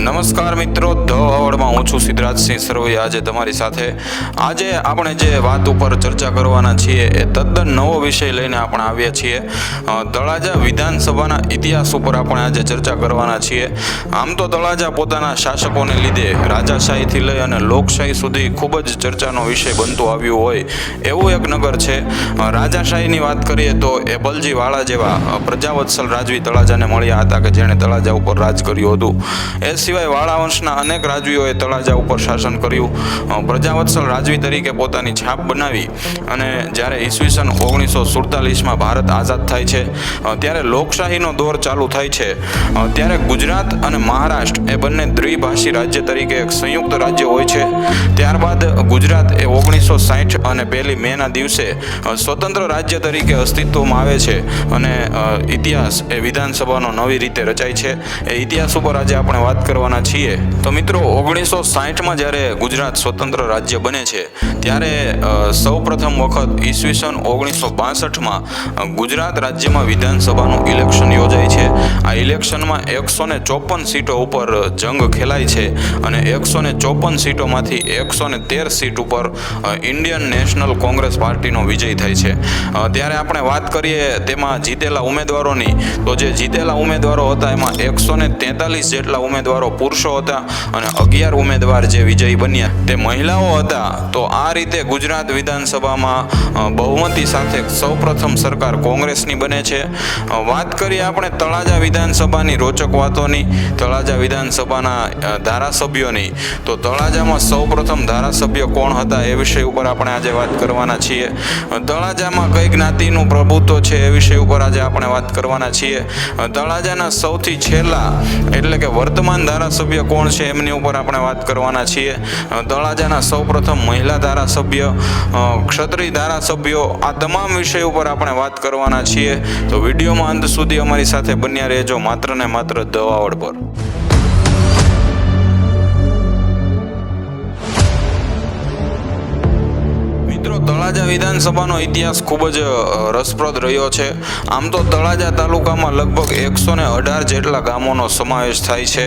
નમસ્કાર મિત્રો, ધ અવર્ડમાં હું છું સિદ્ધરાજસિંહ સરવૈયા. આજે તમારી સાથે આજે આપણે જે વાત ઉપર ચર્ચા કરવાના છીએ એ તદ્દન નવો વિષય લઈને આપણે આવ્યા છીએ. તળાજા વિધાનસભાના ઇતિહાસ ઉપર આપણે આજે ચર્ચા કરવાના છીએ. આમ તો તળાજા પોતાના શાસકોને લીધે રાજાશાહીથી લઈ અને લોકશાહી સુધી ખૂબ જ ચર્ચાનો વિષય બનતો આવ્યું હોય એવું એક નગર છે. રાજાશાહીની વાત કરીએ તો એબલજી વાળા જેવા પ્રજાવત્સલ રાજવી તળાજાને મળ્યા હતા કે જેણે તળાજા ઉપર રાજ કર્યું હતું. એ સિવાય વાળા વંશના અનેક રાજવીઓએ તળાજા ઉપર શાસન કર્યું. પ્રજાવત્સલ રાજવી તરીકે પોતાની છાપ બનાવી અને જ્યારે ઈસવીસન 1947માં ભારત આઝાદ થાય છે ત્યારે લોકશાહીનો દોર ચાલુ થાય છે. ત્યારે ગુજરાત અને મહારાષ્ટ્ર એ બંને દ્વિભાષી રાજ્ય તરીકે એક સંયુક્ત રાજ્ય હોય છે. ત્યારબાદ ગુજરાત એ 1960 અને 1 મેના દિવસે સ્વતંત્ર રાજ્ય તરીકે અસ્તિત્વમાં આવે છે અને ઇતિહાસ એ વિધાનસભાનો નવી રીતે રચાય છે. એ ઇતિહાસ ઉપર આજે આપણે વાત કરવાના છીએ. તો મિત્રો, 1960માં જ્યારે ગુજરાત સ્વતંત્ર રાજ્ય બને છે ત્યારે સૌ પ્રથમ વખત ઈસવીસન 1962માં ગુજરાત રાજ્યમાં વિધાનસભાનું ઇલેક્શન યોજાય છે. આ ઇલેક્શનમાં 154 સીટો ઉપર જંગ ખેલાય છે અને 154 સીટોમાંથી 113 સીટ ઉપર ઇન્ડિયન નેશનલ કોંગ્રેસ પાર્ટીનો વિજય થાય છે. ત્યારે આપણે વાત કરીએ તેમાં જીતેલા ઉમેદવારોની, તો જે જીતેલા ઉમેદવારો હતા એમાં 143 જેટલા ઉમેદવારો પુરુષો હતા અને 11 ઉમેદવાર જે વિજયી બન્યા તે મહિલાઓ હતા. તો આ રીતે ગુજરાત વિધાનસભામાં બહુમતી સાથે સૌપ્રથમ સરકાર કોંગ્રેસની બને છે. વાત કરીએ આપણે તળાજા વિધાનસભાની રોચક વાતોની, તળાજા વિધાનસભાના ધારાસભ્યોની, તો તળાજામાં સૌપ્રથમ ધારાસભ્ય કોણ હતા એ વિષય ઉપર આપણે આજે વાત કરવાના છીએ. તળાજામાં કઈ જ્ઞાતિનું પ્રભુત્વ છે એ વિષય ઉપર આજે આપણે વાત કરવાના છીએ. તળાજાના સૌથી છેલ્લા એટલે કે વર્તમાન ધારાસભ્ય કોણ છે એમની ઉપર આપણે વાત કરવાના છીએ. તળાજાના સૌપ્રથમ મહિલા ધારાસભ્ય, ક્ષત્રિય ધારાસભ્યો, આ તમામ વિષય ઉપર આપણે વાત કરવાના છીએ. તો વિડીયોમાં અંત સુધી અમારી સાથે બન્યા રહેજો, માત્ર ને માત્ર ધ અવર્ડ પર. તળાજા વિધાનસભાનો ઇતિહાસ ખૂબ જ રસપ્રદ રહ્યો છે. આમ તો તળાજા તાલુકામાં લગભગ 118 જેટલા ગામોનો સમાવેશ થાય છે.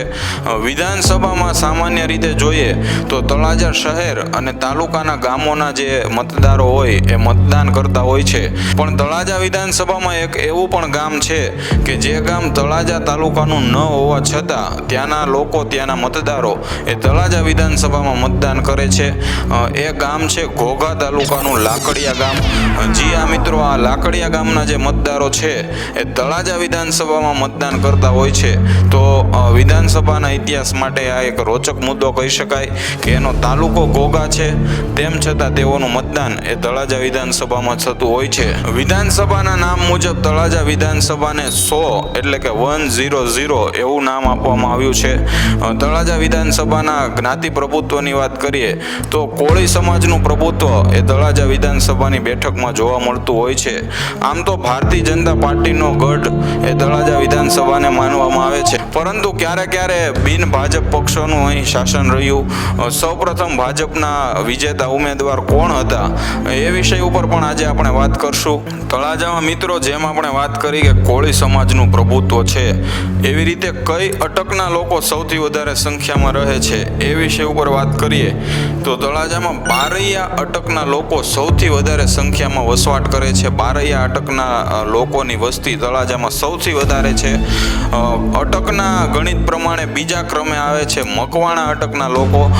વિધાનસભામાં સામાન્ય રીતે જોઈએ તો તળાજા શહેર અને તાલુકાના ગામોના જે મતદારો હોય એ મતદાન કરતા હોય છે. પણ તળાજા વિધાનસભામાં એક એવું પણ ગામ છે કે જે ગામ તળાજા તાલુકાનું ન હોવા છતાં ત્યાંના લોકો, ત્યાંના મતદારો એ તળાજા વિધાનસભામાં મતદાન કરે છે. એ ગામ છે ઘોઘા તાલુકાનું લાકડિયા ગામ. જી આ મિત્રો, આ લાકડિયા ગામના જે મતદારો છે એ તળાજા વિધાનસભામાં મતદાન કરતા હોય છે. તો વિધાનસભાના ઇતિહાસ માટે આ એક રોચક મુદ્દો કહી શકાય કે એનો તાલુકો ઘોઘા છે, તેમ છતાં તેઓનું મતદાન એ તળાજા વિધાનસભામાં થતું હોય છે. વિધાનસભાના નામ મુજબ તળાજા વિધાનસભાને 100 એટલે કે 100 એવું નામ આપવામાં આવ્યું છે. તળાજા વિધાનસભાના જ્ઞાતિ પ્રભુત્વની વાત કરીએ તો કોળી સમાજનું પ્રભુત્વ એ તળાજા વિધાનસભાની બેઠકમાં જોવા મળતું હોય છે. આમ તો ભારતીય જનતા પાર્ટીનો ગઢ એ તળાજા વિધાનસભાને માનવામાં આવે છે, પરંતુ ક્યારે ક્યારે બિન ભાજપ પક્ષોનું અહીં શાસન રહ્યું. સૌપ્રથમ ભાજપના વિજેતા ઉમેદવાર કોણ હતા એ વિષય ઉપર પણ આજે આપણે વાત કરશું. તળાજામાં મિત્રો, જેમ આપણે વાત કરી કે કોળી સમાજનું પ્રભુત્વ છે, એવી રીતે કઈ અટકના લોકો સૌથી વધારે સંખ્યામાં રહે છે એ વિષય ઉપર વાત કરીએ તો તળાજામાં બારૈયા અટકના લોકો સૌથી વધારે સંખ્યામાં વસવાટ કરે છે. બારૈયા અટકના લોકોની વસ્તી તળાજામાં સૌથી વધારે છે. અટકના ગણિત પ્રમાણે બીજા ક્રમે આવે છે મકવાણા અટકના લોકો.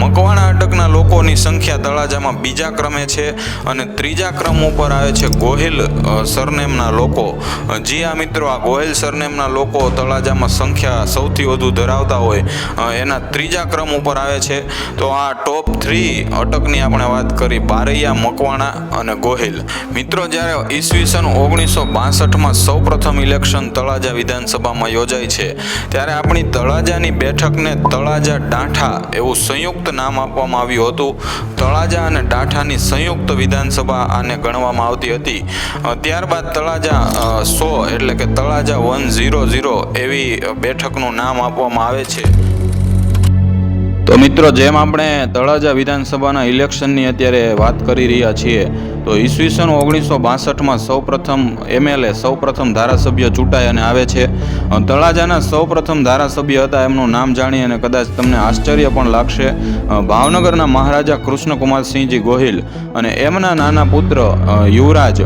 મકવાણા અટકના લોકોની સંખ્યા તળાજામાં બીજા ક્રમે છે અને ત્રીજા ક્રમ ઉપર આવે છે ગોહિલ સરનેમના લોકો. જી આ મિત્રો, આ ગોહિલ સરનેમના લોકો તળાજામાં સંખ્યા સૌથી વધુ ધરાવતા હોય એના ત્રીજા ક્રમ ઉપર આવે છે. તો આ ટોપ 3 અટકની આપણે વાત કરી, બારૈયા, મકવાણા અને ગોહિલ. મિત્રો, જ્યારે ઈસવીસન 1962માં સૌ પ્રથમ ઇલેક્શન તળાજા વિધાનસભામાં યોજાય છે ત્યારે આપણી તળાજાની બેઠકને તળાજા ડાઠા એવું સંયુક્ત નામ આપવામાં આવ્યું હતું. તળાજા અને ડાઠાની સંયુક્ત વિધાનસભા આને ગણવામાં આવતી હતી. ત્યારબાદ તળાજા 100 એટલે કે તળાજા 100 એવી બેઠકનું નામ આપવામાં આવે છે. તો મિત્રો, જેમ આપણે તળાજા વિધાનસભાના ઇલેક્શનની અત્યારે વાત કરી રહ્યા છીએ તો ઈસવીસન 1962માં સૌપ્રથમ MLA સૌપ્રથમ ધારાસભ્ય ચૂંટાઈ અને આવે છે. તળાજાના સૌપ્રથમ ધારાસભ્ય હતા, એમનું નામ જાણી અને કદાચ તમને આશ્ચર્ય પણ લાગશે. ભાવનગરના મહારાજા કૃષ્ણકુમારસિંહજી ગોહિલ અને એમના નાના પુત્ર યુવરાજ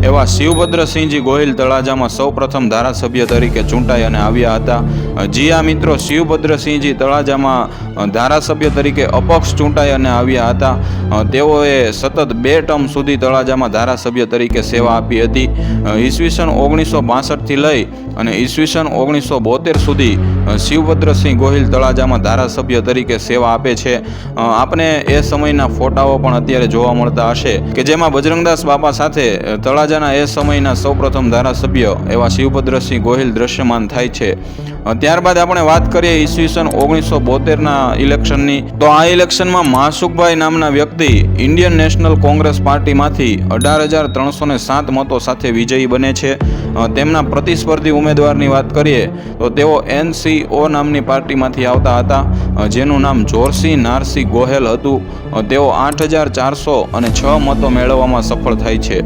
એવા શિવભદ્રસિંહજી ગોહિલ તળાજામાં સૌપ્રથમ ધારાસભ્ય તરીકે ચૂંટાઈ અને આવ્યા હતા. જી આ મિત્રો, શિવભદ્રસિંહજી તળાજામાં ધારાસભ્ય તરીકે અપક્ષ ચૂંટાઈ અને આવ્યા હતા. તેઓએ સતત 2 ટર્મ સુધી તળાજામાં ધારાસભ્ય તરીકે સેવા આપી હતી. ઈસવીસન 1962થી લઈ અને ઈસવીસન 1972 સુધી શિવભદ્રસિંહ ગોહિલ તળાજામાં ધારાસભ્ય તરીકે સેવા આપે છે. આપણે એ સમયના ફોટાઓ પણ અત્યારે જોવા મળતા હશે કે જેમાં બજરંગદાસ બાપા સાથે તળાજાના એ સમયના સૌપ્રથમ ધારાસભ્ય એવા શિવભદ્રસિંહ ગોહિલ દ્રશ્યમાન થાય છે. ત્યારબાદ આપણે વાત કરીએ ઈસવીસન 1972ના ઇલેક્શનની, તો આ ઇલેક્શનમાં મહાસુખભાઈ નામના વ્યક્તિ ઇન્ડિયન નેશનલ કોંગ્રેસ પાર્ટીમાંથી 18,307 મતો સાથે વિજયી બને છે. તેમના પ્રતિસ્પર્ધી ઉમેદવારની વાત કરીએ તો તેઓ NCO નામની પાર્ટીમાંથી આવતા હતા, જેનું નામ જોરસિંહ નારસિંહ ગોહેલ હતું. તેઓ 8,406 મતો મેળવવામાં સફળ થાય છે.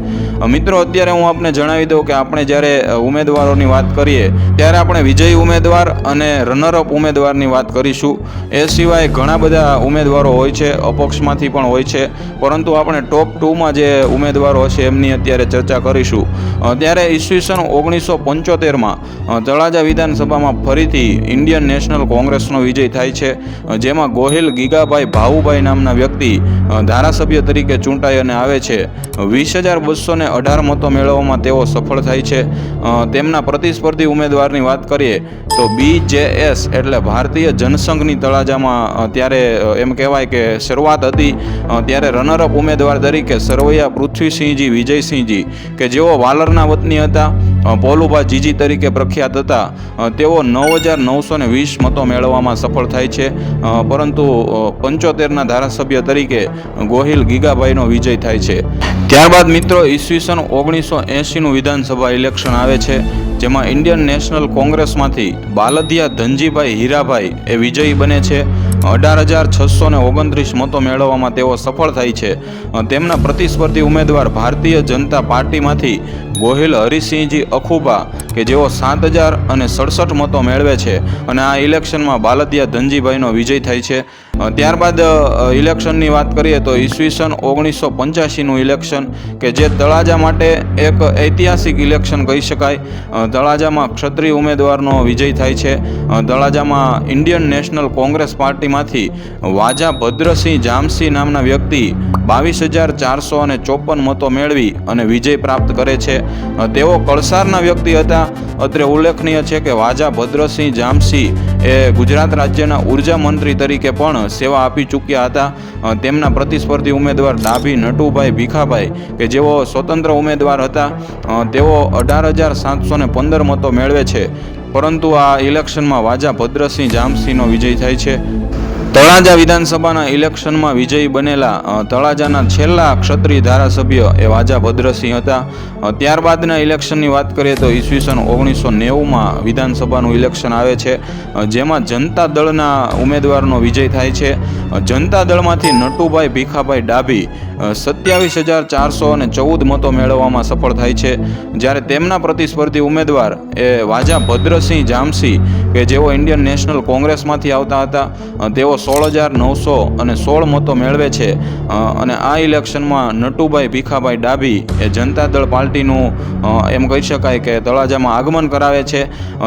મિત્રો, અત્યારે હું આપને જણાવી દઉં કે આપણે જ્યારે ઉમેદવારોની વાત કરીએ ત્યારે આપણે વિજયી ઉમેદવાર અને રનરઅપ ઉમેદવારની વાત કરીશું. એ સિવાય ઘણા બધા ઉમેદવારો હોય છે, અપક્ષમાંથી પણ હોય છે, પરંતુ આપણે ટોપ 2માં જે ઉમેદવારો હશે એમની અત્યારે ચર્ચા કરીશું. ત્યારે ઈસવીસન 1975માં તળાજા વિધાનસભામાં ફરીથી ઇન્ડિયન નેશનલ કોંગ્રેસનો વિજય થાય છે, જેમાં ગોહિલ ગીગાભાઈ ભાવુભાઈ નામના વ્યક્તિ ધારાસભ્ય તરીકે ચૂંટાઈ અને આવે છે. 20,218 મતો મેળવવામાં તેઓ સફળ થાય છે. તેમના પ્રતિસ્પર્ધી ઉમેદવારની વાત કરીએ તો BJS એટલે ભારતીય જનસંઘની તળાજામાં ત્યારે એમ કહેવાય કે શરૂઆત હતી. ત્યારે રનરઅપ ઉમેદવાર તરીકે સરવૈયા પૃથ્વીસિંહજી વિજયસિંહજી કે જેઓ વાલરના વતની હતા, પોલુભા જીજી તરીકે પ્રખ્યાત હતા, તેઓ 9,920 મતો મેળવવામાં સફળ થાય છે. પરંતુ 75ના ધારાસભ્ય તરીકે ગોહિલ ગીગાભાઈનો વિજય થાય છે. ત્યારબાદ મિત્રો ઈસવીસન 1980નું વિધાનસભા ઇલેક્શન આવે છે, જેમાં ઇન્ડિયન નેશનલ કોંગ્રેસમાંથી બાલદિયા ધનજીભાઈ હીરાભાઈ એ વિજયી બને છે. 18,629 મતો મેળવવામાં તેઓ સફળ થાય છે. તેમના પ્રતિસ્પર્ધી ઉમેદવાર ભારતીય જનતા પાર્ટીમાંથી ગોહિલ હરિસિંહજી અખુબા કે જેઓ 7,067 મતો મેળવે છે અને આ ઇલેક્શનમાં બાલદિયા ધનજીભાઈનો વિજય થાય છે. ત્યારબાદ ઇલેક્શનની વાત કરીએ તો ઈસવીસન 1985નું ઇલેક્શન કે જે તળાજા માટે એક ઐતિહાસિક ઇલેક્શન કહી શકાય. તળાજામાં ક્ષત્રિય ઉમેદવારનો વિજય થાય છે. તળાજામાં ઇન્ડિયન નેશનલ કોંગ્રેસ પાર્ટીમાંથી વાજા ભદ્રસિંહ જામસિંહ નામના વ્યક્તિ 22,454 મતો મેળવી અને વિજય પ્રાપ્ત કરે છે. તેઓ કળસારના વ્યક્તિ હતા. અત્રે ઉલ્લેખનીય છે કે વાજા ભદ્રસિંહ જામસિંહ એ ગુજરાત રાજ્યના ઉર્જા મંત્રી તરીકે પણ સેવા આપી ચૂક્યા હતા. તેમના પ્રતિસ્પર્ધી ઉમેદવાર ડાભી નટુભાઈ ભીખાભાઈ કે જેઓ સ્વતંત્ર ઉમેદવાર હતા, તેઓ 18,715 મતો મેળવે છે, પરંતુ આ ઇલેક્શનમાં વાજા ભદ્રસિંહ જામસિંહનો વિજય થાય છે. તળાજા વિધાનસભાના ઇલેક્શનમાં વિજયી બનેલા તળાજાના છેલ્લા ક્ષત્રિય ધારાસભ્ય એ વાજા ભદ્રસિંહ હતા. ત્યારબાદના ઇલેક્શનની વાત કરીએ તો ઈસવીસન 1990માં વિધાનસભાનું ઇલેક્શન આવે છે, જેમાં જનતા દળના ઉમેદવારનો વિજય થાય છે. જનતા દળમાંથી નટુભાઈ ભીખાભાઈ ડાભી 27,414 મતો મેળવવામાં સફળ થાય છે, જ્યારે તેમના પ્રતિસ્પર્ધી ઉમેદવાર એ વાજા ભદ્રસિંહ જામસિંહ કે જેઓ ઇન્ડિયન નેશનલ કોંગ્રેસમાંથી આવતા હતા, તેઓ 16,916 મતો મેળવે છે અને આ ઇલેક્શનમાં નટુભાઈ ભીખાભાઈ ડાભી એ જનતા દળ પાર્ટીનું એમ કહી શકાય કે તળાજામાં આગમન કરાવે છે.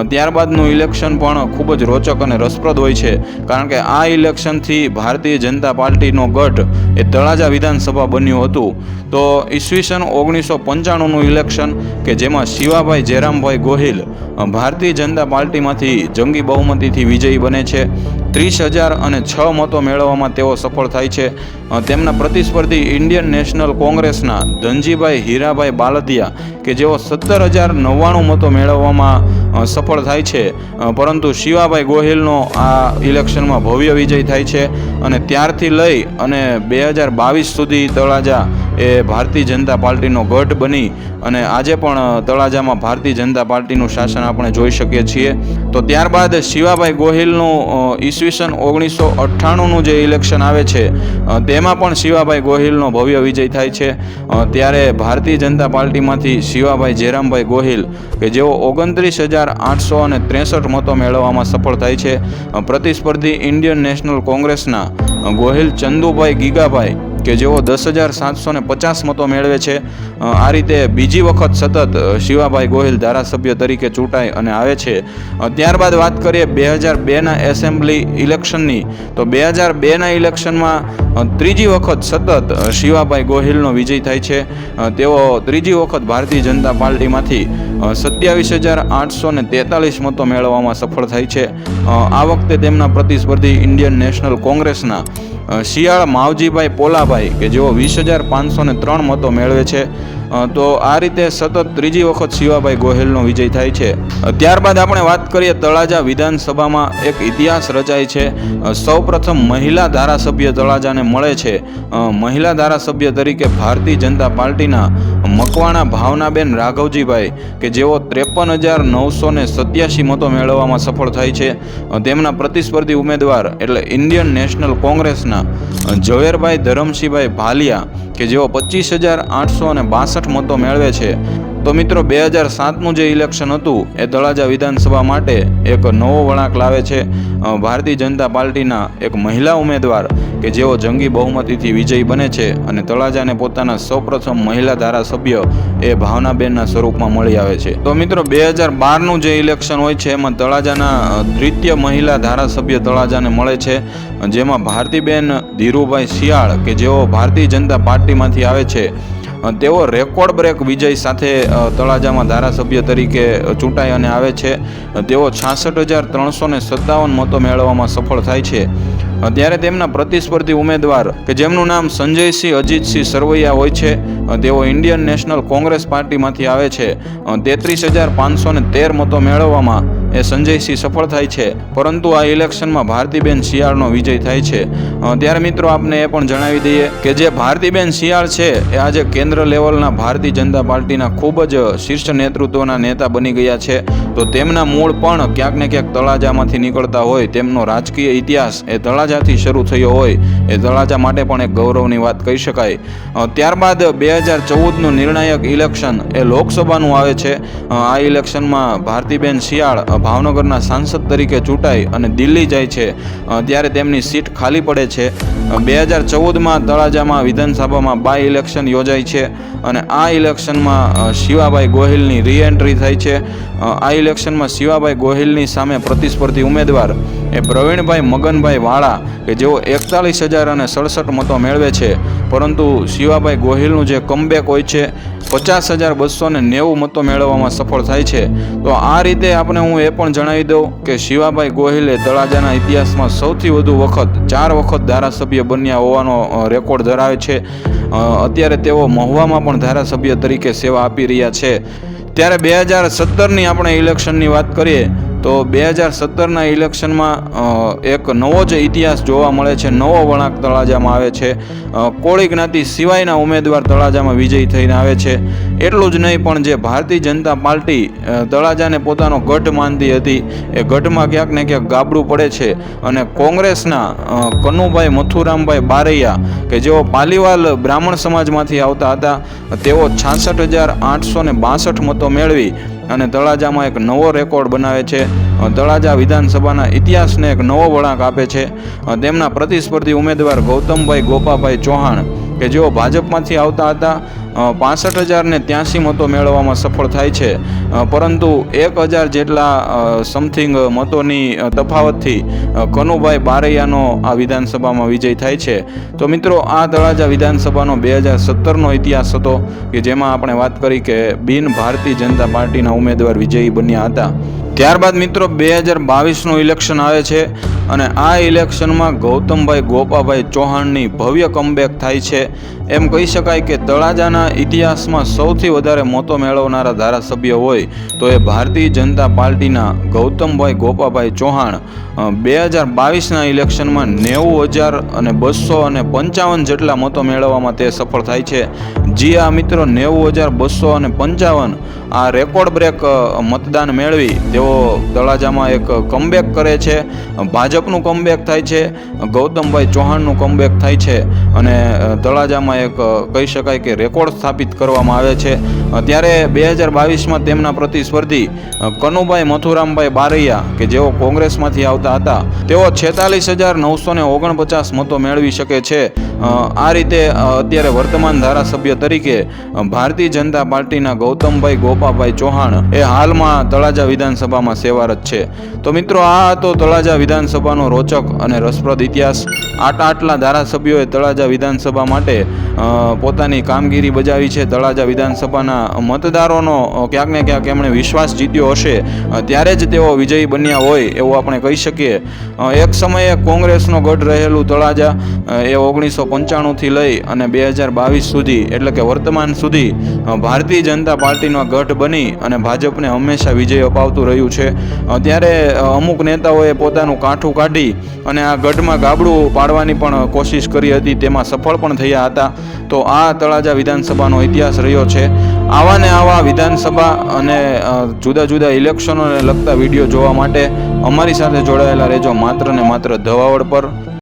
ત્યારબાદનું ઇલેક્શન પણ ખૂબ જ રોચક અને રસપ્રદ હોય છે, કારણ કે આ ઇલેક્શનથી ભારતીય જનતા પાર્ટીનો ગઢ એ તળાજા વિધાનસભા બન્યું હતું. તો ઈસવીસન 1995નું ઇલેક્શન કે જેમાં શિવાભાઈ જયરામભાઈ ગોહિલ ભારતીય જનતા પાર્ટીમાંથી જંગી બહુમતીથી વિજયી બને છે. 30,006 મતો મેળવવામાં તેઓ સફળ થાય છે. તેમના પ્રતિસ્પર્ધી ઇન્ડિયન નેશનલ કોંગ્રેસના ધનજીભાઈ હીરાભાઈ બાલદિયા કે જેઓ 17,099 મતો મેળવવામાં સફળ થાય છે, પરંતુ શિવાભાઈ ગોહિલનો આ ઇલેક્શનમાં ભવ્ય વિજય થાય છે અને ત્યારથી લઈ અને 2022 સુધી તળાજા એ ભારતીય જનતા પાર્ટીનો ગઢ બની અને આજે પણ તળાજામાં ભારતીય જનતા પાર્ટીનું શાસન આપણે જોઈ શકીએ છીએ. તો ત્યારબાદ શિવાભાઈ ગોહિલનું ઈસવીસન 1998નું જે ઇલેક્શન આવે છે તે તેમાં પણ શિવાભાઈ ગોહિલનો ભવ્ય વિજય થાય છે। ત્યારે ભારતીય જનતા પાર્ટીમાંથી શિવાભાઈ જેરામભાઈ ગોહિલ કે જેઓ 29,863 મતો મેળવવામાં સફળ થાય છે। પ્રતિસ્પર્ધી ઇન્ડિયન નેશનલ કોંગ્રેસના ગોહિલ ચંદુભાઈ ગીગાભાઈ કે જેઓ 10,750 મતો મેળવે છે। આ રીતે બીજી વખત સતત શિવાભાઈ ગોહિલ ધારાસભ્ય તરીકે ચૂંટાઈ અને આવે છે। ત્યારબાદ વાત કરીએ 2002ના એસેમ્બલી ઇલેક્શનની, તો 2002ના ઇલેક્શનમાં ત્રીજી વખત સતત શિવાભાઈ ગોહિલનો વિજય થાય છે। તેઓ ત્રીજી વખત ભારતીય જનતા પાર્ટીમાંથી 27,843 મતો મેળવવામાં સફળ થાય છે। આ વખતે તેમના પ્રતિસ્પર્ધી ઇન્ડિયન નેશનલ કોંગ્રેસના શિયાળ માવજીભાઈ પોલાભાઈ કે જેઓ 20,503 મતો મેળવે છે। તો આ રીતે સતત ત્રીજી વખત શિવાભાઈ ગોહિલનો વિજય થાય છે। ત્યારબાદ આપણે વાત કરીએ તળાજા વિધાનસભામાં એક ઇતિહાસ રચાય છે। સૌપ્રથમ મહિલા ધારાસભ્ય તળાજાને મળે છે। મહિલા ધારાસભ્ય તરીકે ભારતીય જનતા પાર્ટીના મકવાણા ભાવનાબેન રાઘવજીભાઈ કે જેઓ 53,987 મતો મેળવવામાં સફળ થાય છે। તેમના પ્રતિસ્પર્ધી ઉમેદવાર એટલે ઇન્ડિયન નેશનલ કોંગ્રેસના ઝવેરભાઈ ધરમસિંહભાઈ ભાલિયા કે જેઓ 25,862 મતો મેળવે છે। તો મિત્રો 2007નું જે ઇલેક્શન હતું એ તળાજા વિધાનસભા માટે એક નવો વળાંક લાવે છે। ભારતીય જનતા પાર્ટીના એક મહિલા ઉમેદવાર કે જેઓ જંગી બહુમતીથી વિજયી બને છે અને તળાજાને પોતાના સૌપ્રથમ મહિલા ધારાસભ્ય એ ભાવનાબેનના સ્વરૂપમાં મળી આવે છે। તો મિત્રો 2012નું જે ઇલેક્શન હોય છે એમાં તળાજાના દ્વિતીય મહિલા ધારાસભ્ય તળાજાને મળે છે, જેમાં ભારતીબેન ધીરુભાઈ શિયાળ કે જેઓ ભારતીય જનતા પાર્ટીમાંથી આવે છે। તેઓ રેકોર્ડ બ્રેક વિજય સાથે તળાજામાં ધારાસભ્ય તરીકે ચૂંટાઈ અને આવે છે। તેઓ 66,357 મતો મેળવવામાં સફળ થાય છે। ત્યારે તેમના પ્રતિસ્પર્ધી ઉમેદવાર કે જેમનું નામ સંજયસિંહ અજીતસિંહ સરવૈયા હોય છે, તેઓ ઇન્ડિયન નેશનલ કોંગ્રેસ પાર્ટીમાંથી આવે છે। 33,513 મતો મેળવવામાં એ સંજયસિંહ સફળ થાય છે, પરંતુ આ ઇલેક્શનમાં ભારતીબેન શિયાળનો વિજય થાય છે। ત્યારે મિત્રો આપને એ પણ જણાવી દઈએ કે જે ભારતીબેન શિયાળ છે એ આજે કેન્દ્ર લેવલના ભારતીય જનતા પાર્ટીના ખૂબ જ શીર્ષ નેતૃત્વના નેતા બની ગયા છે। તો તેમના મૂળ પણ ક્યાંક ને ક્યાંક તળાજામાંથી નીકળતા હોય, તેમનો રાજકીય ઇતિહાસ એ તળાજાથી શરૂ થયો હોય એ તળાજા માટે પણ એક ગૌરવની વાત કહી શકાય। ત્યારબાદ 2014નું નિર્ણાયક ઇલેક્શન એ લોકસભાનું આવે છે। આ ઇલેક્શનમાં ભારતીબેન શિયાળ ભાવનગરના સાંસદ તરીકે ચૂંટાઈ અને દિલ્હી જાય છે। ત્યારે તેમની સીટ ખાલી પડે છે। 2014માં તળાજામાં વિધાનસભામાં બાય ઇલેક્શન યોજાય છે અને આ ઇલેક્શનમાં શિવાભાઈ ગોહિલની રીએન્ટ્રી થાય છે। આ ઇલેક્શનમાં શિવાભાઈ ગોહિલની સામે પ્રતિસ્પર્ધી ઉમેદવાર એ પ્રવીણભાઈ મગનભાઈ વાળા કે જેઓ 41,067 મતો મેળવે છે, પરંતુ શિવાભાઈ ગોહિલનું જે કમબેક હોય છે 50,290 મતો મેળવવામાં સફળ થાય છે। તો આ રીતે આપણે હું એ પણ જણાવી દઉં કે શિવાભાઈ ગોહિલે તળાજાના ઇતિહાસમાં સૌથી વધુ વખત 4 વખત ધારાસભ્ય બન્યા હોવાનો રેકોર્ડ ધરાવે છે। અત્યારે તેઓ મહુવામાં પણ ધારાસભ્ય તરીકે સેવા આપી રહ્યા છે। ત્યારે 2017ની આપણે ઇલેક્શનની વાત કરીએ તો 2017ના ઇલેક્શનમાં એક નવો જ ઇતિહાસ જોવા મળે છે, નવો વળાંક તળાજામાં આવે છે। કોળી જ્ઞાતિ સિવાયના ઉમેદવાર તળાજામાં વિજયી થઈને આવે છે। એટલું જ નહીં પણ જે ભારતીય જનતા પાર્ટી તળાજાને પોતાનો ગઢ માનતી હતી એ ગઢમાં ક્યાંક ને ક્યાંક ગાબડું પડે છે અને કોંગ્રેસના કનુભાઈ મથુરામભાઈ બારૈયા કે જેઓ પાલીવાલ બ્રાહ્મણ સમાજમાંથી આવતા હતા, તેઓ 66,862 મતો મેળવી અને તળાજામાં એક નવો રેકોર્ડ બનાવે છે। તળાજા વિધાનસભાના ઇતિહાસને એક નવો વળાંક આપે છે। તેમના પ્રતિસ્પર્ધી ઉમેદવાર ગૌતમભાઈ ગોપાભાઈ ચૌહાણ કે જેઓ ભાજપમાંથી આવતા હતા 65,083 મતો મેળવવામાં સફળ થાય છે, પરંતુ 1,000 જેટલા સમથિંગ મતોની તફાવતથી કનુભાઈ બારૈયાનો આ વિધાનસભામાં વિજય થાય છે। તો મિત્રો આ તળાજા વિધાનસભાનો 2017નો ઇતિહાસ હતો કે જેમાં આપણે વાત કરી કે બિન ભારતીય જનતા પાર્ટીના ઉમેદવાર વિજયી બન્યા હતા। ત્યારબાદ મિત્રો 2022નું ઇલેક્શન આવે છે અને આ ઇલેક્શનમાં ગૌતમભાઈ ગોપાભાઈ ચૌહાણની ભવ્ય કમબેક થાય છે। એમ કહી શકાય કે તળાજાના ઇતિહાસમાં સૌથી વધારે મતો મેળવનારા ધારાસભ્ય હોય તો એ ભારતીય જનતા પાર્ટીના ગૌતમભાઈ ગોપાભાઈ ચૌહાણ 2022ના ઇલેક્શનમાં 90,255 જેટલા મતો મેળવવામાં તે સફળ થાય છે। જી આ મિત્રો 90,255 આ રેકોર્ડ બ્રેક મતદાન મેળવી તેઓ તળાજામાં એક કમબેક કરે છે. ભાજપનું કમબેક થાય છે, ગૌતમભાઈ ચૌહાણનું કમબેક થાય છે અને તળાજામાં એક કહી શકાય કે રેકોર્ડ સ્થાપિત કરવામાં આવે છે. ત્યારે 2022માં તેમના પ્રતિસ્પર્ધી કનુભાઈ મથુરામભાઈ બારૈયા કે જેઓ કોંગ્રેસમાંથી આવતા હતા તેઓ 46,949 મતો મેળવી શકે છે. આ રીતે અત્યારે વર્તમાન ધારાસભ્ય તરીકે ભારતીય જનતા પાર્ટીના ગૌતમભાઈ ગોપાભાઈ ચૌહાણ એ હાલમાં તળાજા વિધાનસભામાં સેવારત છે. તો મિત્રો, આ હતો તળાજા વિધાનસભાનો રોચક અને રસપ્રદ ઇતિહાસ. આટલા ધારાસભ્યોએ તળાજા વિધાનસભા માટે પોતાની કામગીરી બજાવી છે. તળાજા વિધાનસભાના મતદારોનો ક્યાંક ને ક્યાંક એમણે વિશ્વાસ જીત્યો હશે, ત્યારે જ તેઓ વિજયી બન્યા હોય એવું આપણે કહી શકીએ. એક સમયે કોંગ્રેસનો ગઢ રહેલું તળાજા એ 1995થી લઈ અને 2022 સુધી એટલે કે વર્તમાન સુધી ભારતીય જનતા પાર્ટીનો ગઢ બની અને ભાજપને હંમેશા વિજય અપાવતું રહ્યું છે. ત્યારે અમુક નેતાઓએ પોતાનું કાઠું કાઢી અને આ ગઢમાં ગાબડું પાડવાની પણ કોશિશ કરી હતી, તેમાં સફળ પણ થયા હતા. તો આ તળાજા વિધાનસભાનો ઇતિહાસ રહ્યો છે. આવા ને આવા વિધાનસભા અને જુદા જુદા ઇલેક્શનોને લગતા વિડીયો જોવા માટે અમારી સાથે જોડાયેલા રહેજો માત્ર ને માત્ર ધ વાવડ પર.